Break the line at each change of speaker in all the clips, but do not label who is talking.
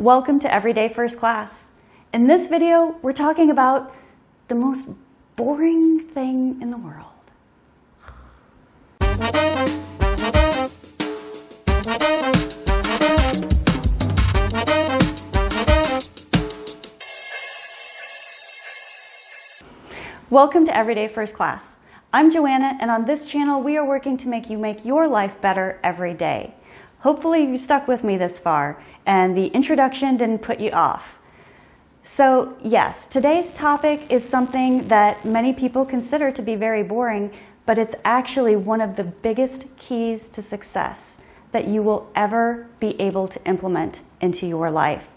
Welcome to Everyday First Class. In this video, we're talking about the most boring thing in the world. Welcome to Everyday First Class. I'm Joanna, and on this channel, we are working to make your life better every day. Hopefully you stuck with me this far, and the introduction didn't put you off. So yes, today's topic is something that many people consider to be very boring, but it's actually one of the biggest keys to success that you will ever be able to implement into your life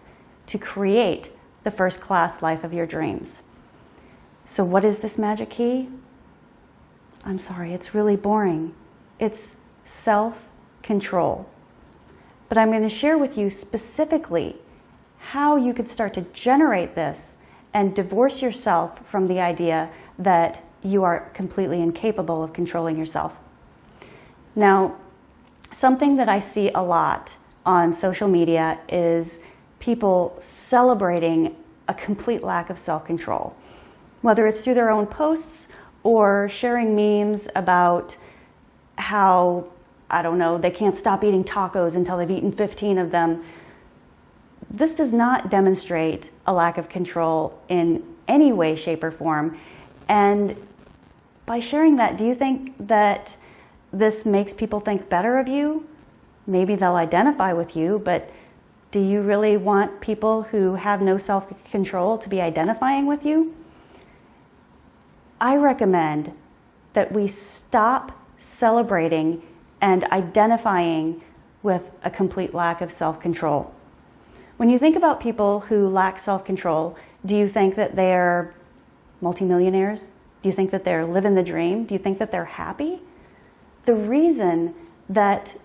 to create the first-class life of your dreams. So what is this magic key? I'm sorry, it's really boring. It's self-control. But I'm going to share with you specifically how you could start to generate this and divorce yourself from the idea that you are completely incapable of controlling yourself. Now, something that I see a lot on social media is people celebrating a complete lack of self-control, whether it's through their own posts or sharing memes about how, I don't know, they can't stop eating tacos until they've eaten 15 of them. This does not demonstrate a lack of control in any way, shape, or form. And by sharing that, do you think that this makes people think better of you? Maybe they'll identify with you, but do you really want people who have no self-control to be identifying with you? I recommend that we stop celebrating and identifying with a complete lack of self-control. When you think about people who lack self-control, do you think that they're multimillionaires? Do you think that they're living the dream? Do you think that they're happy? The reason that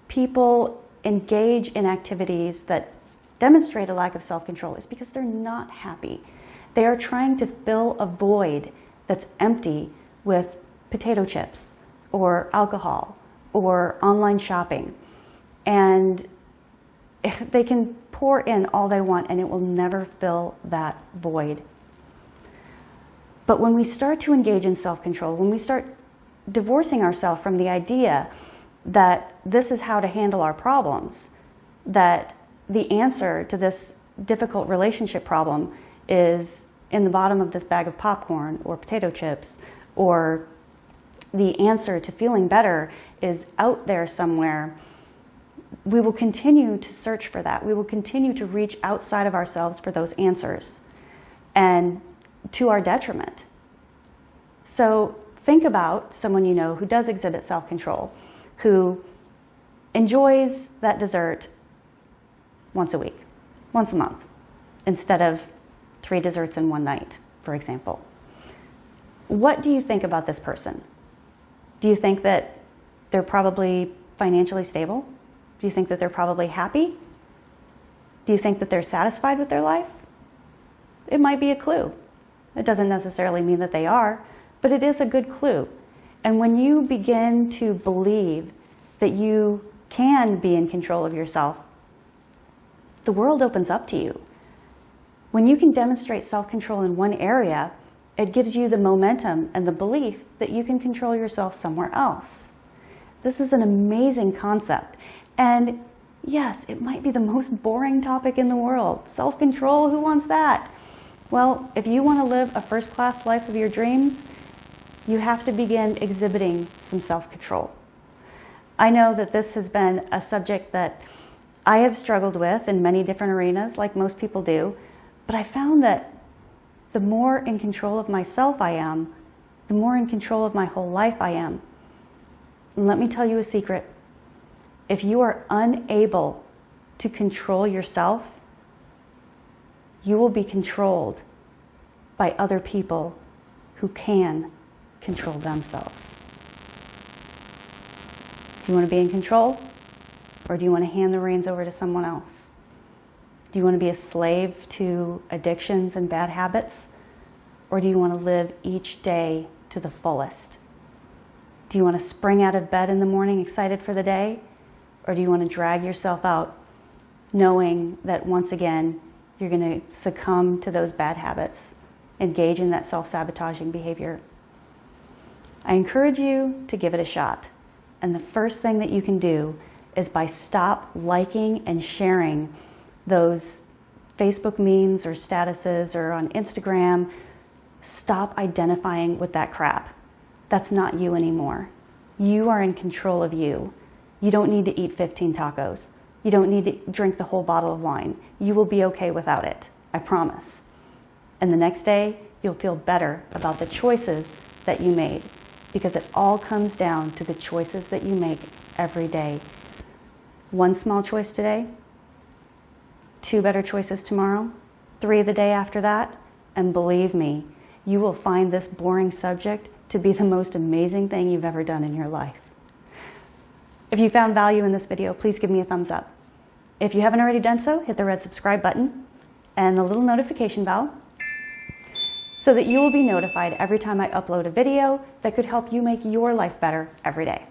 people engage in activities that demonstrate a lack of self-control is because they're not happy. They are trying to fill a void that's empty with potato chips or alcohol or online shopping. And they can pour in all they want and it will never fill that void. But when we start to engage in self-control, when we start divorcing ourselves from the idea that this is how to handle our problems, that the answer to this difficult relationship problem is in the bottom of this bag of popcorn or potato chips, or the answer to feeling better is out there somewhere, we will continue to search for that. We will continue to reach outside of ourselves for those answers, and to our detriment. So think about someone you know who does exhibit self-control, who enjoys that dessert once a week, once a month, instead of 3 desserts in one night, for example. What do you think about this person? Do you think that they're probably financially stable? Do you think that they're probably happy? Do you think that they're satisfied with their life? It might be a clue. It doesn't necessarily mean that they are, but it is a good clue. And when you begin to believe that you can be in control of yourself, the world opens up to you. When you can demonstrate self-control in one area, it gives you the momentum and the belief that you can control yourself somewhere else. This is an amazing concept. And yes, it might be the most boring topic in the world. Self-control, who wants that? Well, if you want to live a first-class life of your dreams, you have to begin exhibiting some self-control. I know that this has been a subject that I have struggled with in many different arenas, like most people do, but I found that the more in control of myself I am, the more in control of my whole life I am. And let me tell you a secret. If you are unable to control yourself, you will be controlled by other people who can control themselves. Do you want to be in control, or do you want to hand the reins over to someone else? Do you want to be a slave to addictions and bad habits? Or do you want to live each day to the fullest? Do you want to spring out of bed in the morning excited for the day? Or do you want to drag yourself out knowing that once again, you're going to succumb to those bad habits, engage in that self-sabotaging behavior. I encourage you to give it a shot. And the first thing that you can do is by stop liking and sharing those Facebook memes or statuses or on Instagram. Stop identifying with that crap. That's not you anymore. You are in control of you. You don't need to eat 15 tacos. You don't need to drink the whole bottle of wine. You will be okay without it, I promise. And the next day, you'll feel better about the choices that you made, because it all comes down to the choices that you make every day. One small choice today, 2 better choices tomorrow, 3 the day after that, and believe me, you will find this boring subject to be the most amazing thing you've ever done in your life. If you found value in this video, please give me a thumbs up. If you haven't already done so, hit the red subscribe button and the little notification bell so that you will be notified every time I upload a video that could help you make your life better every day.